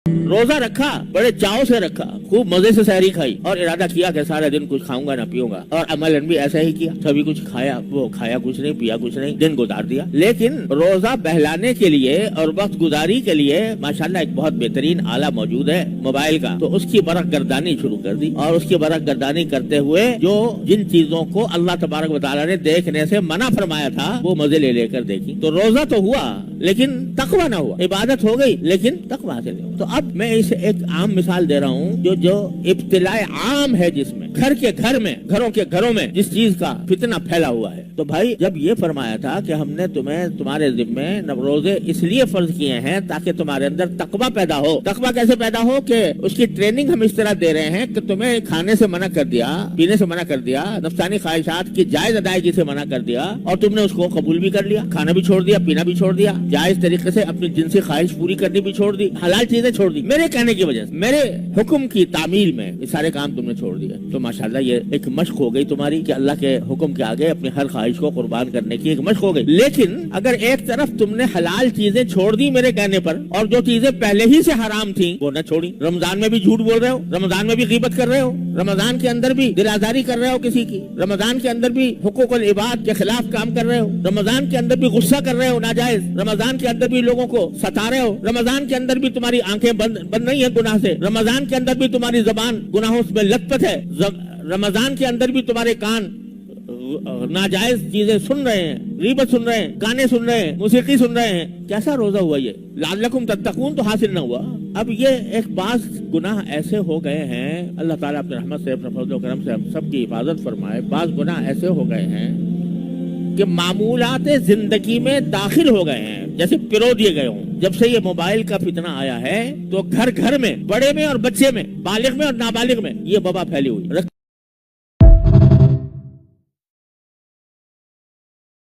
روزہ رکھا، بڑے چاؤ سے رکھا، خوب مزے سے سحری کھائی اور ارادہ کیا کہ سارے دن کچھ کھاؤں گا نہ پیوں گا، اور عملاً بھی ایسا ہی کیا، کبھی کچھ کھایا، وہ کھایا کچھ نہیں، پیا کچھ نہیں، دن گزار دیا۔ لیکن روزہ بہلانے کے لیے اور وقت گزاری کے لیے ماشاءاللہ ایک بہت بہترین آلہ موجود ہے موبائل کا، تو اس کی برق گردانی شروع کر دی، اور اس کی برق گردانی کرتے ہوئے جو جن چیزوں کو اللہ تبارک و تعالیٰ نے دیکھنے سے منع فرمایا تھا وہ مزے لے لے کر دیکھی، تو روزہ تو ہوا لیکن تقویٰ نہ ہوا، عبادت ہو گئی لیکن تقویٰ حاصل نہیں ہوا۔ تو اب میں اسے ایک عام مثال دے رہا ہوں جو ابتلاء عام ہے، جس میں گھر کے گھر میں، گھروں کے گھروں میں جس چیز کا فتنہ پھیلا ہوا ہے۔ تو بھائی جب یہ فرمایا تھا کہ ہم نے تمہارے ذمے روزے اس لیے فرض کیے ہیں تاکہ تمہارے اندر تقویٰ پیدا ہو۔ تقویٰ کیسے پیدا ہو کہ اس کی ٹریننگ ہم اس طرح دے رہے ہیں کہ تمہیں کھانے سے منع کر دیا، پینے سے منع کر دیا، نفسانی خواہشات کی جائز ادائیگی سے منع کر دیا، اور تم نے اس کو قبول بھی کر لیا، کھانا بھی چھوڑ دیا، پینا بھی چھوڑ دیا، جائز طریقے سے اپنی جنسی خواہش پوری کرنی بھی چھوڑ دی، حلال چیزیں چھوڑ دی، میرے کہنے کی وجہ سے، میرے حکم کی تعمیل میں یہ سارے کام تم نے چھوڑ دیے۔ تو ماشاءاللہ یہ ایک مشق ہو گئی تمہاری کہ اللہ کے حکم کے آگے اپنی ہر خواہش کو قربان کرنے کی ایک مشق ہو گئی۔ لیکن اگر ایک طرف تم نے حلال چیزیں چھوڑ دی میرے کہنے پر، اور جو چیزیں پہلے ہی سے حرام تھیں وہ نہ چھوڑی، رمضان میں بھی جھوٹ بول رہے ہو، رمضان میں بھی غیبت کر رہے ہو، رمضان کے اندر بھی دل آزاری کر رہے ہو کسی کی، رمضان کے اندر بھی حقوق العباد کے خلاف کام کر رہے ہو، رمضان کے اندر بھی غصہ کر رہے ہو ناجائز، رمضان کے اندر بھی لوگوں کو ستا رہے ہو، رمضان کے اندر بھی تمہاری آنکھیں بند نہیں ہیں گناہ سے، رمضان کے اندر بھی تمہاری زبان گناہوں میں لت پت ہے، رمضان کے اندر بھی تمہارے کان ناجائز چیزیں سن رہے ہیں، غیبت سن رہے ہیں، گانے سن رہے ہیں، موسیقی سن رہے ہیں۔ کیسا روزہ ہوا یہ؟ لعلکم تتقون تو حاصل نہ ہوا۔ اب یہ ایک بعض گناہ ایسے ہو گئے ہیں، اللہ تعالیٰ اپنے رحمت سے، اپنے فضل و کرم سے ہم سب کی حفاظت فرمائے، بعض گناہ ایسے ہو گئے ہیں کہ معمولات زندگی میں داخل ہو گئے ہیں، جیسے پرو دیے گئے ہوں۔ جب سے یہ موبائل کا فتنہ آیا ہے تو گھر گھر میں، بڑے میں اور بچے میں، بالغ میں اور نابالغ میں یہ وبا پھیلی ہوئی۔